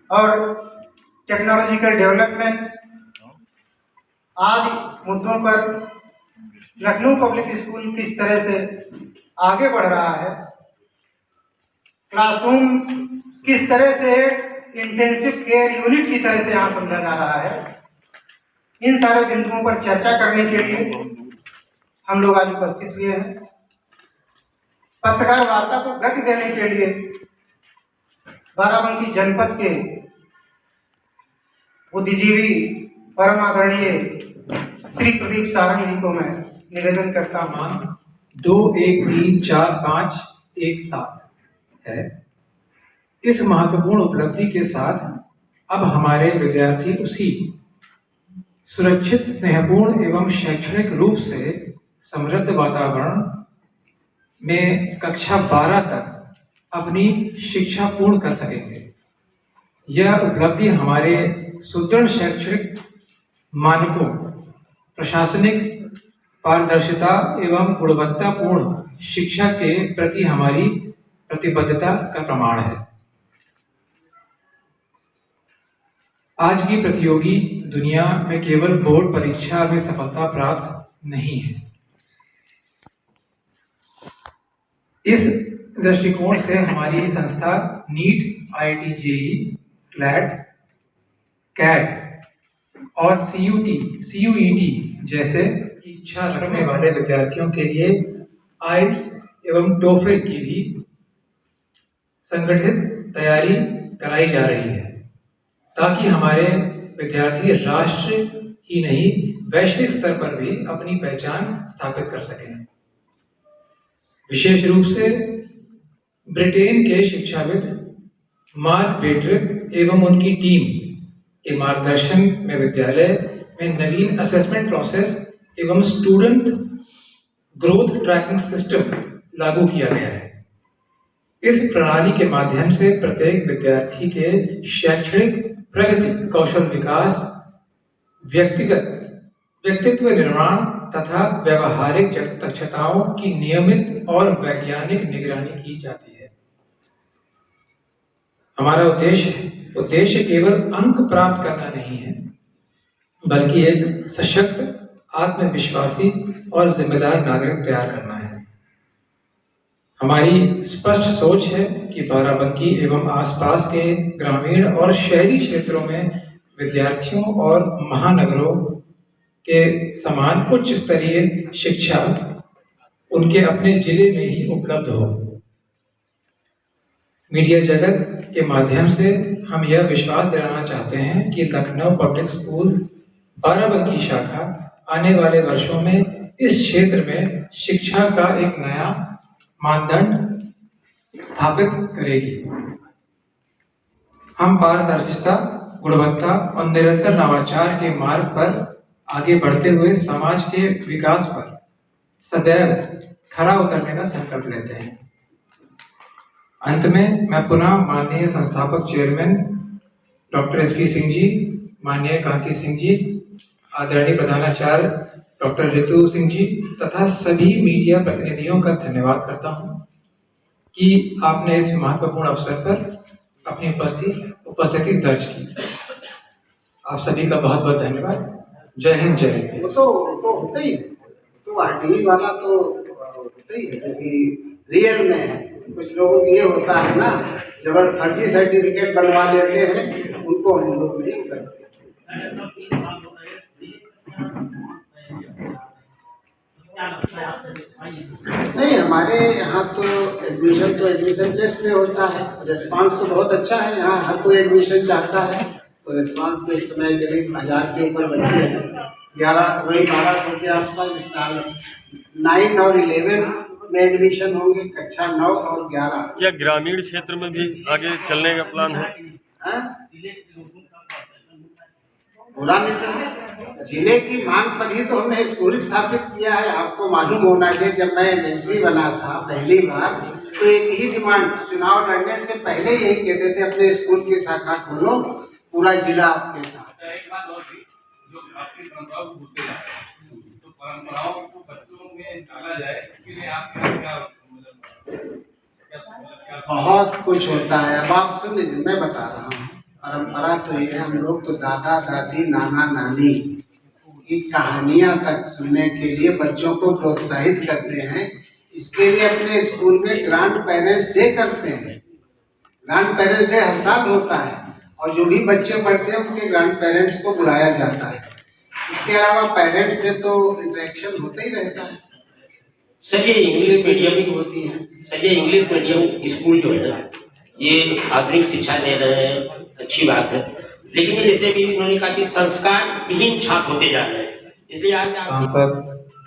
और technological development आदि मुद्दों पर लखनऊ पब्लिक स्कूल किस तरह से आगे बढ़ रहा है, क्लासरूम किस तरह से इंटेंसिव केयर यूनिट की तरह से यहाँ समझा जा रहा है, इन सारे बिंदुओं पर चर्चा करने के लिए हम लोग आज उपस्थित हुए हैं। पत्रकार वार्ता को गति देने के लिए बाराबंकी जनपद के बुद्धिजीवी परम आदरणीय श्री प्रदीप सारंग जी को मैं निवेदन करता हूँ। 2 1 3 4 5 1 7 है। इस महत्वपूर्ण उपलब्धि के साथ अब हमारे विद्यार्थी उसी सुरक्षित, स्नेहपूर्ण एवं शैक्षणिक रूप से समृद्ध वातावरण में कक्षा 12 तक अपनी शिक्षा पूर्ण कर सकेंगे। यह उपलब्धि हमारे सुदृढ़ शैक्षणिक मानकों, प्रशासनिक पारदर्शिता एवं गुणवत्तापूर्ण शिक्षा के प्रति हमारी प्रतिबद्धता का प्रमाण है। आज की प्रतियोगी दुनिया में केवल बोर्ड परीक्षा में सफलता प्राप्त नहीं है। इस दृष्टिकोण से हमारी संस्था NEET, IIT JEE, CLAT, CAT और CUET जैसे इच्छा रखने वाले विद्यार्थियों के लिए IELTS एवं TOEFL की भी संगठित तैयारी कराई जा रही है, ताकि हमारे विद्यार्थी राष्ट्र ही नहीं वैश्विक स्तर पर भी अपनी पहचान स्थापित कर सकें। विशेष रूप से ब्रिटेन के शिक्षाविद मार्क बेट्रिक एवं उनकी टीम के मार्गदर्शन में विद्यालय में नवीन असेसमेंट प्रोसेस एवं स्टूडेंट ग्रोथ ट्रैकिंग सिस्टम लागू किया गया है। इस प्रणाली के माध्यम से प्रत्येक विद्यार्थी के शैक्षणिक प्रगति, कौशल विकास, व्यक्तित्व निर्माण तथा व्यवहारिक दक्षताओं की नियमित और वैज्ञानिक निगरानी की जाती है। हमारा उद्देश्य केवल अंक प्राप्त करना नहीं है, बल्कि एक सशक्त, आत्मविश्वासी और जिम्मेदार नागरिक तैयार करना है। हमारी स्पष्ट सोच है कि बाराबंकी एवं आसपास के ग्रामीण और शहरी क्षेत्रों में विद्यार्थियों और महानगरों के समान उच्च स्तरीय शिक्षा उनके अपने जिले में ही उपलब्ध हो। मीडिया जगत के माध्यम से हम यह विश्वास दिलाना चाहते हैं कि लखनऊ पब्लिक स्कूल बाराबंकी शाखा आने वाले वर्षों में इस क्षेत्र में शिक्षा का एक नया मानदंड स्थापित करेगी। हम पारदर्शिता, गुणवत्ता और निरंतर नवाचार के मार्ग पर आगे बढ़ते हुए समाज के विकास पर सदैव खरा उतरने का संकल्प लेते हैं। अंत में मैं पुनः माननीय संस्थापक chairman doctor SK Singh ji, माननीय कांति सिंह जी, आदरणीय प्रधानाचार्य डॉक्टर ऋतु सिंह जी तथा सभी मीडिया प्रतिनिधियों का धन्यवाद करता हूं कि आपने इस महत्वपूर्ण अवसर पर अपनी उपस्थिति दर्ज की। आप सभी का बहुत बहुत धन्यवाद। जय हिंद, जय हिंद। वो तो होता ही, तो RTE वाला तो होता ही है, क्योंकि रियल में कुछ लोगों को ये होता है ना, जबर फर्जी सर्टिफिकेट बनवा लेते हैं, उनको हम लोग नहीं करते। नहीं, हमारे यहाँ तो एडमिशन टेस्ट में होता है। रिस्पांस तो बहुत अच्छा है, यहाँ हर कोई एडमिशन चाहता है। तो रिस्पांस तो इस समय करीब 1000 से ऊपर बच्चे हैं, 1200 के आसपास। इस साल 9 और 11 में एडमिशन होंगे, कक्षा 9 और 11। क्या ग्रामीण क्षेत्र में भी आगे चलने का प्लान है? पूरा नहीं, जिले की मांग पर ही तो हमने स्कूल स्थापित किया है। आपको मालूम होना चाहिए, जब मैं MNC बना था पहली बार, तो एक ही डिमांड, चुनाव लड़ने से पहले यही कहते थे, अपने स्कूल की शाखा खोलो, पूरा जिला आपके साथ। एक बात और भी, जो आपकी परंपराओं को भूलते जा रहे हैं, तो परंपराओं को बच्चों में डाला जाए, इसके लिए आप क्या बहुत कुछ होता है। अब आप सुन लीजिए, मैं बता रहा हूँ। परंपरा तो ये है, हम लोग तो दादा दादी नाना नानी की कहानियां तक सुनने के लिए बच्चों को प्रोत्साहित करते हैं। इसके लिए अपने स्कूल में ग्रैंड पेरेंट्स डे करते हैं। ग्रैंड पेरेंट्स डे हर साल होता है और जो भी बच्चे पढ़ते हैं उनके ग्रैंड पेरेंट्स को बुलाया जाता है। इसके अलावा पेरेंट्स से तो इंटरेक्शन होता ही रहता है। सर ये इंग्लिश मीडियम होती है। सर ये इंग्लिश मीडियम स्कूल जो है ये आधुनिक शिक्षा दे रहे हैं, अच्छी बात है, लेकिन जैसे भी उन्होंने कहा कि संस्कार विहीन छात्र होते जा रहे हैं, इसलिए आज आप सांसद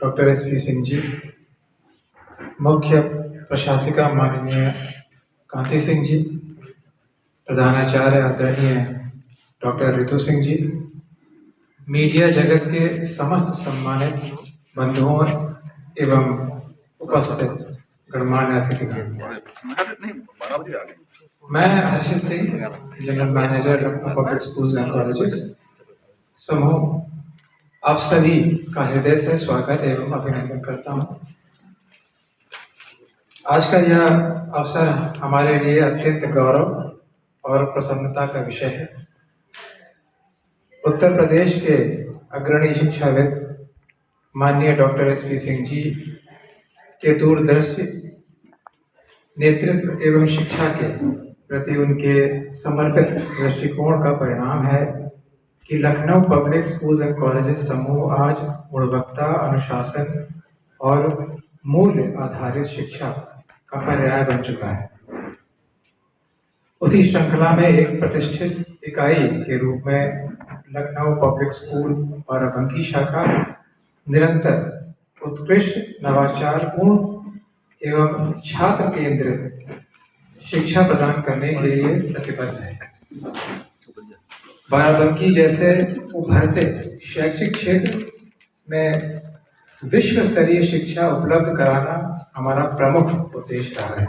डॉक्टर SP सिंह जी, मुख्य प्रशासिका माननीय कांति सिंह जी, प्रधानाचार्य आदरणीय डॉक्टर रितु सिंह जी, मीडिया जगत के समस्त सम्मानित बंधुओं एवं उपस्थित गणमान्य अतिथिगण, मैं Harshit Singh, general manager public schools and colleges समूह, आप सभी का हृदय से स्वागत एवं अभिनंदन करता हूँ। आज का यह अवसर हमारे लिए अत्यंत गौरव और प्रसन्नता का विषय है। उत्तर प्रदेश के अग्रणी शिक्षाविद माननीय डॉक्टर SP सिंह जी के दूरदर्शी नेतृत्व एवं शिक्षा के प्रति उनके समर्पित दृष्टिकोण का परिणाम है कि Lucknow public schools and colleges समूह आज गुणवत्ता, अनुशासन और मूल्य आधारित शिक्षा का पर्याय बन चुका है। उसी श्रृंखला में एक प्रतिष्ठित इकाई के रूप में लखनऊ पब्लिक स्कूल बाराबंकी शाखा निरंतर उत्कृष्ट, नवाचारपूर्ण एवं छात्र केंद्रित शिक्षा प्रदान करने के लिए प्रतिबद्ध है। बाराबंकी जैसे उभरते शैक्षिक क्षेत्र में विश्व स्तरीय शिक्षा उपलब्ध कराना हमारा प्रमुख उद्देश्य रहा है।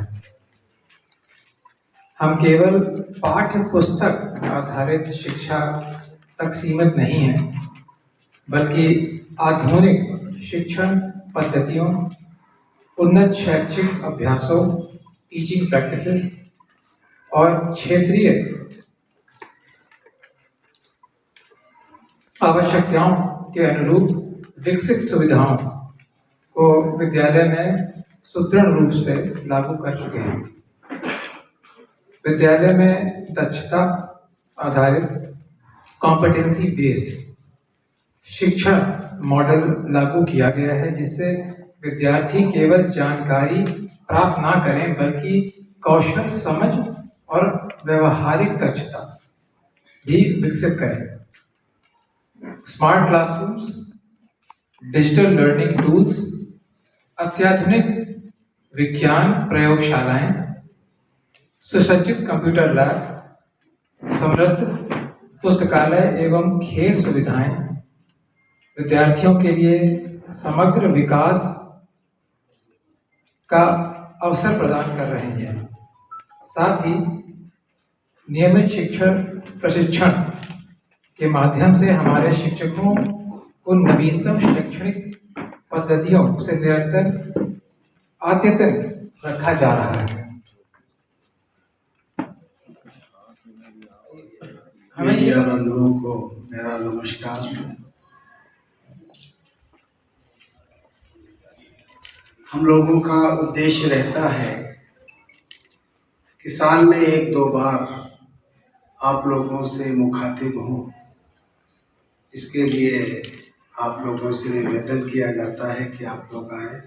हम केवल पाठ्य पुस्तक आधारित शिक्षा तक सीमित नहीं हैं, बल्कि आधुनिक शिक्षण पद्धतियों, उन्नत शैक्षिक अभ्यासों, टीचिंग प्रैक्टिसेस और क्षेत्रीय आवश्यकताओं के अनुरूप विकसित सुविधाओं को विद्यालय में सुदृढ़ रूप से लागू कर चुके हैं। विद्यालय में दक्षता आधारित कॉम्पिटेंसी बेस्ड शिक्षण मॉडल लागू किया गया है, जिससे विद्यार्थी केवल जानकारी प्राप्त ना करें बल्कि कौशल, समझ और व्यवहारिक दक्षता भी विकसित करें। Smart classrooms, digital learning tools, अत्याधुनिक विज्ञान प्रयोगशालाएं, सुसज्जित कंप्यूटर लैब, समृद्ध पुस्तकालय एवं खेल सुविधाएं विद्यार्थियों के लिए समग्र विकास का अवसर प्रदान कर रहे हैं। साथ ही नियमित शिक्षण प्रशिक्षण के माध्यम से हमारे शिक्षकों को नवीनतम शैक्षणिक पद्धतियों से निरंतर अद्यतन रखा जा रहा है। मीडिया बंधुओं को मेरा नमस्कार। हम लोगों का उद्देश्य रहता है कि साल में 1-2 बार आप लोगों से मुखातिब हों। इसके लिए आप लोगों से निवेदन किया जाता है कि आप लोग आए।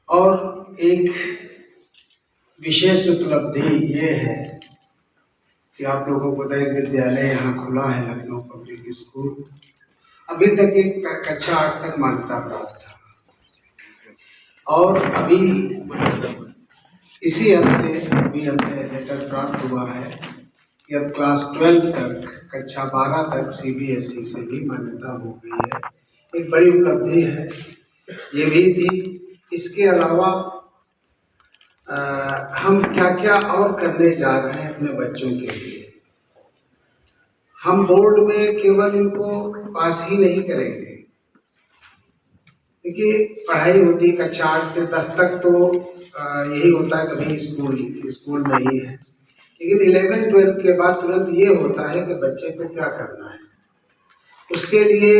और एक विशेष उपलब्धि ये है कि आप लोगों को एक विद्यालय यहाँ खुला है, लखनऊ पब्लिक स्कूल। अभी तक एक कक्षा 8 तक मान्यता प्राप्त था और अभी इसी हफ्ते हमें लेटर प्राप्त हुआ है कि अब क्लास 12 तक, कक्षा 12 तक CBSE से भी मान्यता हो गई है। एक बड़ी उपलब्धि है ये भी थी। इसके अलावा हम क्या क्या और करने जा रहे हैं अपने बच्चों के लिए। हम बोर्ड में केवल इनको पास ही नहीं करेंगे, क्योंकि पढ़ाई होती कक्षा 8 से 10 तक तो यही होता है कभी स्कूल में ही है, लेकिन 11-12 के बाद तुरंत ये होता है कि बच्चे को क्या करना है, उसके लिए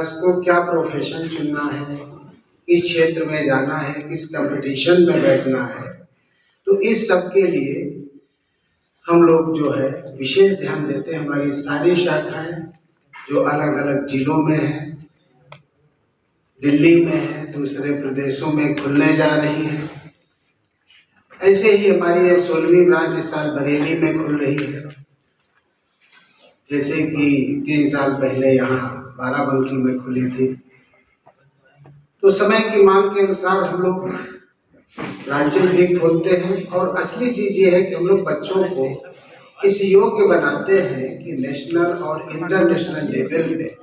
उसको क्या प्रोफेशन चुनना है, किस क्षेत्र में जाना है, किस कंपटीशन में बैठना है। तो इस सब के लिए हम लोग जो है विशेष ध्यान देते हैं। हमारी सारी शाखाएं जो अलग अलग जिलों में हैं, दिल्ली में है, दूसरे प्रदेशों में खुलने जा रही हैं। ऐसे ही हमारी ये 16वीं ब्रांच इस साल बरेली में खुल रही है, जैसे कि 3 साल पहले यहाँ बाराबंकी में खुली थी। तो समय की मांग के अनुसार हम लोग ब्रांचेज भी खोलते हैं, और असली चीज ये है कि हम लोग बच्चों को इस योग्य बनाते हैं कि नेशनल और इंटरनेशनल लेवल पे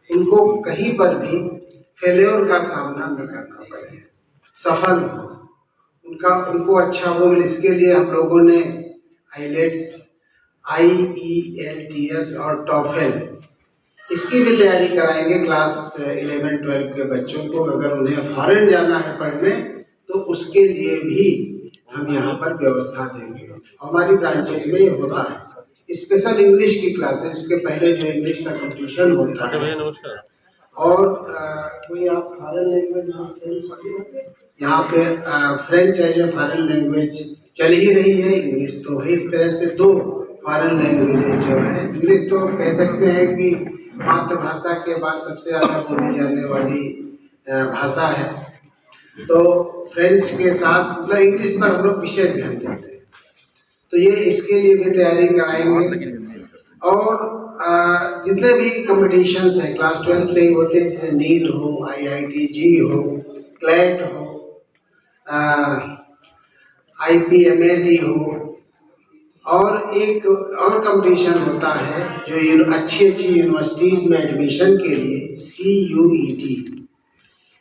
उनको कहीं पर भी फेल्योर का सामना न करना पड़े, सफल हो, उनको अच्छा हो। इसके लिए हम लोगों ने आईलेट्स, IELTS और टॉफेल इसकी भी तैयारी कराएंगे क्लास 11-12 के बच्चों को। अगर उन्हें फॉरेन जाना है पढ़ने तो उसके लिए भी हम यहाँ पर व्यवस्था देंगे। हमारी ब्रांचेज में ये होता है स्पेशल इंग्लिश की क्लासेस, उसके पहले जो इंग्लिश का कंपटीशन होता है, नमस्कार। और कोई आप फॉरेन लैंग्वेज यहाँ पे French as a foreign language चल ही रही है, इंग्लिश तो है। इस तरह से 2 फॉरेन लैंग्वेज जो है, इंग्लिश तो कह सकते हैं कि मातृभाषा के बाद सबसे ज़्यादा बोली जाने वाली भाषा है। तो फ्रेंच के साथ मतलब इंग्लिश पर हम लोग विशेष ध्यान देते हैं, तो ये इसके लिए भी तैयारी कराएंगे। और जितने भी कॉम्पिटिशन्स हैं क्लास 12 से ही होते हैं, जैसे नीट हो, IIT-G हो, क्लैट हो, IPMAT हो, और एक और कंपटीशन होता है जो अच्छी यूनिवर्सिटीज में एडमिशन के लिए CUET।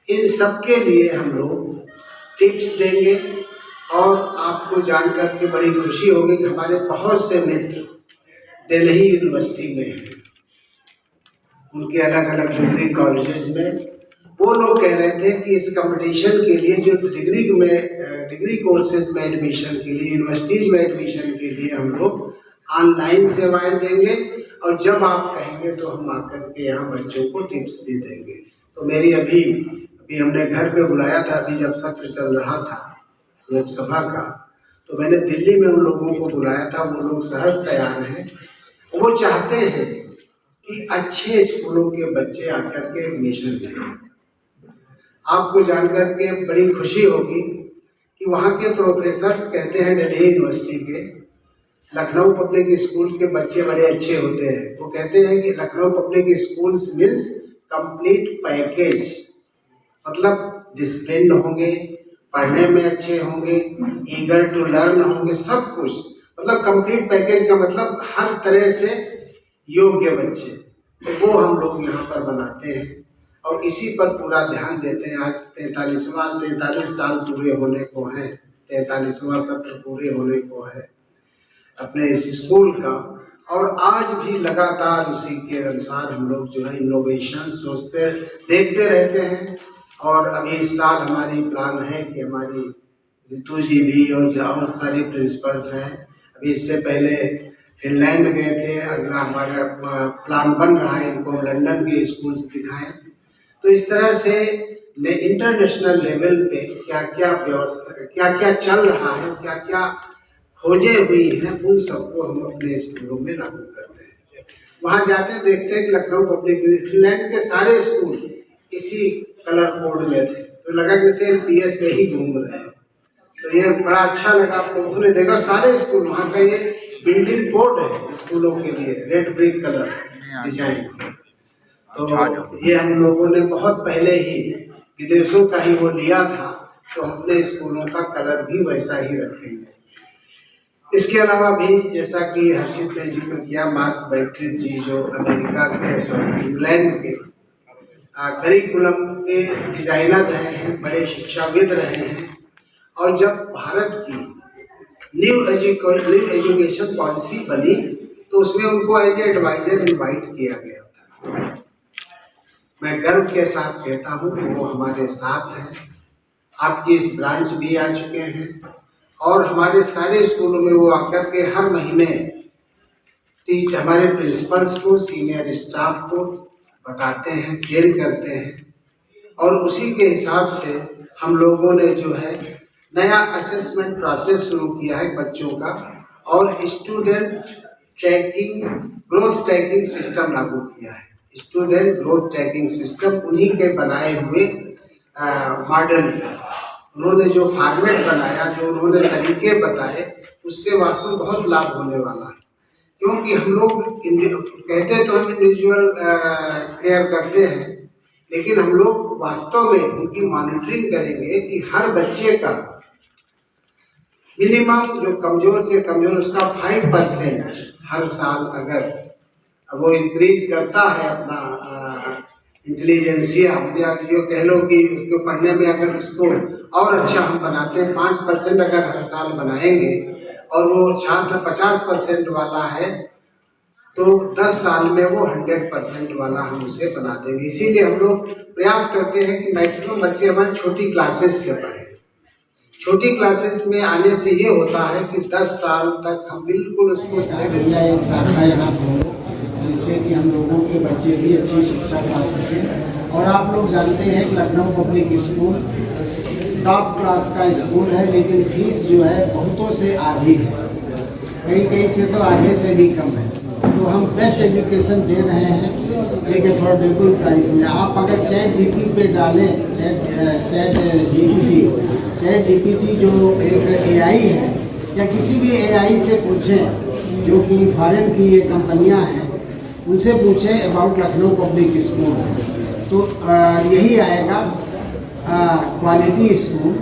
इन सब के लिए हम लोग टिप्स देंगे, और आपको जानकर के बड़ी खुशी होगी कि हमारे बहुत से मित्र दिल्ली यूनिवर्सिटी में हैं, उनके अलग अलग डिग्री कॉलेजेस में। वो लोग कह रहे थे कि इस कंपटीशन के लिए जो डिग्री कोर्सेज में एडमिशन के लिए, यूनिवर्सिटीज में एडमिशन के लिए हम लोग ऑनलाइन सेवाएं देंगे, और जब आप कहेंगे तो हम आकर के यहाँ बच्चों को टिप्स भी देंगे। तो मेरी अभी हमने घर पे बुलाया था, अभी जब सत्र चल रहा था लोकसभा का, तो मैंने दिल्ली में उन लोगों को बुलाया था। वो लोग सहज तैयार हैं, वो चाहते हैं कि अच्छे स्कूलों के बच्चे आकर के एडमिशन लें। आपको जानकर के बड़ी खुशी होगी कि वहाँ के प्रोफेसर्स कहते हैं दिल्ली यूनिवर्सिटी के, लखनऊ पब्लिक स्कूल के बच्चे बड़े अच्छे होते हैं। वो कहते हैं कि Lucknow public schools means complete package, मतलब डिसिप्लिन होंगे, पढ़ने में अच्छे होंगे, ईगर टू लर्न होंगे, सब कुछ मतलब कंप्लीट पैकेज का मतलब हर तरह से योग्य बच्चे। तो वो हम लोग यहाँ पर बनाते हैं, और इसी पर पूरा ध्यान देते हैं। आज 43 साल पूरे होने को हैं, 43वां सत्र पूरे होने को है अपने इस स्कूल का, और आज भी लगातार उसी के अनुसार हम लोग जो है इनोवेशन सोचते देखते रहते हैं। और अभी इस साल हमारी प्लान है कि हमारी रितु जी भी और सारी प्रिंसिपल्स हैं, अभी इससे पहले फिनलैंड गए थे, अगला हमारा प्लान बन रहा है इनको लंदन के स्कूल्स दिखाएं। तो इस तरह से इंटरनेशनल लेवल पे क्या क्या व्यवस्था, क्या क्या चल रहा है, क्या क्या खोजें हुई हैं, उन सबको हम अपने स्कूलों में लागू करते हैं। वहाँ जाते देखते हैं कि लखनऊ पब्लिक, फिनलैंड के सारे स्कूल इसी कलर कोड में थे, तो लगा जैसे PS में ही घूम रहे हैं। तो ये बड़ा अच्छा लगा। आप लोगों ने देखा सारे स्कूल, वहाँ का ये बिल्डिंग कोड है स्कूलों के लिए, रेड ब्रिक कलर डिजाइन। तो ये हम लोगों ने बहुत पहले ही विदेशों का ही वो लिया था, तो अपने स्कूलों का कलर भी वैसा ही रखेंगे। इसके अलावा भी जैसा कि हर्षित ने जिक्र किया, मार्क बैट्रिक जी जो अमेरिका के इंग्लैंड के करिकुलम के डिजाइनर रहे हैं, बड़े शिक्षाविद रहे हैं, और जब भारत की न्यू एजुकेशन पॉलिसी बनी तो उसमें उनको एज ए एडवाइजर इनवाइट किया गया था। मैं गर्व के साथ कहता हूँ कि वो हमारे साथ हैं, आपकी इस ब्रांच भी आ चुके हैं और हमारे सारे स्कूलों में वो आकर के हर महीने हमारे प्रिंसिपल्स को, सीनियर स्टाफ को बताते हैं, ट्रेन करते हैं और उसी के हिसाब से हम लोगों ने जो है नया असेसमेंट प्रोसेस शुरू किया है बच्चों का और student trekking, growth tracking system लागू किया है। स्टूडेंट ग्रोथ ट्रैकिंग सिस्टम उन्हीं के बनाए हुए मॉडल, उन्होंने जो फॉर्मेट बनाया, जो उन्होंने तरीके बताए, उससे वास्तव में बहुत लाभ होने वाला है। क्योंकि हम लोग कहते तो हम इंडिविजुअल केयर करते हैं, लेकिन हम लोग वास्तव में उनकी मॉनिटरिंग करेंगे कि हर बच्चे का मिनिमम जो कमजोर से कमजोर उसका 5% हर साल अगर वो इंक्रीज करता है अपना इंटेलिजेंसिया, जो कह लो कि उसको पढ़ने में अगर उसको और अच्छा हम बनाते हैं, 5% अगर हर साल बनाएंगे और वो छात्र 50% वाला है तो 10 साल में वो 100% वाला हम उसे बना देंगे। इसीलिए हम लोग प्रयास करते हैं कि मैक्सिमम बच्चे हमारे छोटी क्लासेस से पढ़ें। छोटी क्लासेस में आने से ये होता है कि 10 साल तक हम बिल्कुल उसको भैया एक शाखा यहाँ खोलो जिससे कि हम लोगों के बच्चे भी अच्छी शिक्षा पा सकें। और आप लोग जानते हैं कि Lucknow public school top class का स्कूल है, लेकिन फीस जो है बहुतों से आधी है, कहीं से तो आधे से भी कम है। तो हम बेस्ट एजुकेशन दे रहे हैं एक अफोर्डेबल प्राइस में। आप अगर चैट जीपीटी पे डालें, चैट जीपीटी जो एक एआई है, या किसी भी एआई से पूछें जो कि फॉरेन की ये कंपनियां हैं, उनसे पूछें अबाउट लखनऊ पब्लिक स्कूल, तो यही आएगा क्वालिटी स्कूल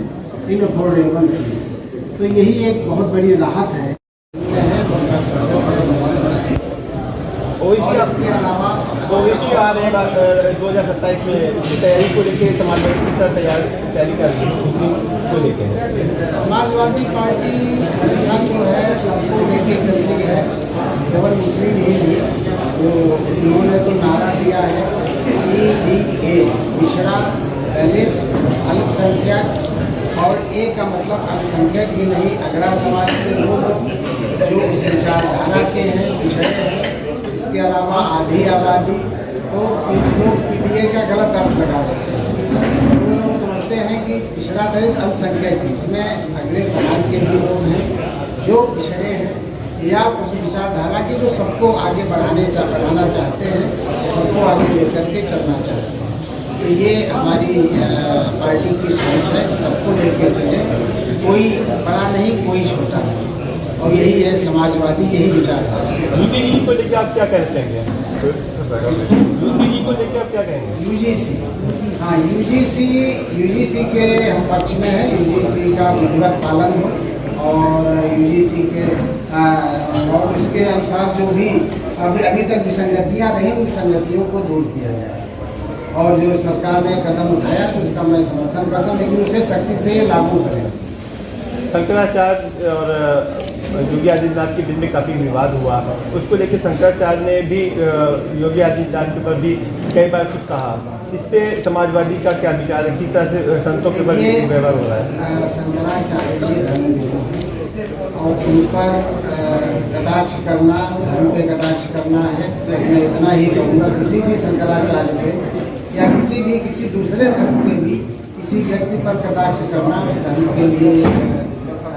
इन अफोर्डेबल फीस। तो यही एक बहुत बड़ी राहत है। इसके अलावा ओवैसी आ रहे हैं 2027 में तैयारी को लेकर समाजवादी किस तरह तैयारी कर रही है को लेकर? समाजवादी पार्टी हमेशा जो है सबको लेके चलती है, केवल मुस्लिम ही नहीं। तो उन्होंने तो नारा दिया है कि पिछड़ा, दलित, अल्पसंख्यक, और ए का मतलब अल्पसंख्यक ही नहीं, अगड़ा समाज के लोग जो उस विचारधारा के हैं, पिछड़े हैं। इसके अलावा आधी आबादी, तो लोग पीडीए का गलत अर्थ लगा देते हैं। वो लोग समझते हैं कि पिछड़ा दलित अल्पसंख्यक, इसमें अगले समाज के भी लोग हैं जो पिछड़े हैं, या उस विचारधारा की जो सबको आगे बढ़ाना चाहते हैं, सबको आगे लेकर के चलना चाहते हैं। तो ये हमारी पार्टी की सोच है कि सबको लेकर चले, कोई बड़ा नहीं, कोई छोटा नहीं, और यही है समाजवादी, यही विचारधारा। यूजीसी को लेकर आप क्या कहना चाहेंगे? यूजीसी को लेकर आप क्या कहेंगे? यूजीसी, हाँ, यूजीसी के हम पक्ष में है। यूजीसी का विधिवत पालन हो और यूजीसी के और उसके अनुसार जो भी अभी तक विसंगतियाँ रही, उन विसंगतियों को दूर किया जाए। और जो सरकार ने कदम उठाया तो उसका मैं समर्थन करता हूँ, लेकिन उसे सख्ती से लागू करें। शंकराचार्य और योगी आदित्यनाथ के बीच में काफ़ी विवाद हुआ, उसको लेकर शंकराचार्य ने भी योगी आदित्यनाथ के ऊपर भी कई बार कुछ कहा। इस पे समाजवादी का क्या विचार है, किस तरह से संतों के ऊपर व्यवहार हो रहा है? शंकराचार्य जी धर्म और उन पर कटाक्ष करना, धर्म पे कटाक्ष करना है। मैं इतना ही कहूँगा, किसी भी शंकराचार्य पे या किसी दूसरे धर्म के भी किसी व्यक्ति पर कटाक्ष करना उस धर्म के लिए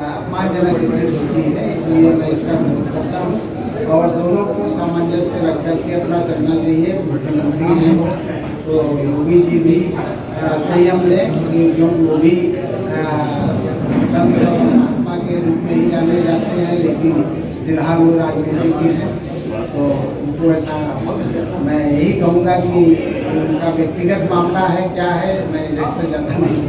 अपमानजनक स्थिति होती है। इसलिए मैं इसका विरोध करता हूँ और दोनों को सामंजस्य रख करके अपना चलना चाहिए। मुख्यमंत्री हैं तो योगी जी भी संयम लें, क्योंकि वो भी संत महात्मा के रूप में ही जाने जाते हैं, लेकिन फिलहाल वो राजनीति हैं। तो उनको ऐसा, मैं यही कहूँगा कि उनका व्यक्तिगत मामला है, क्या है, मैं इस पर ज़्यादा नहीं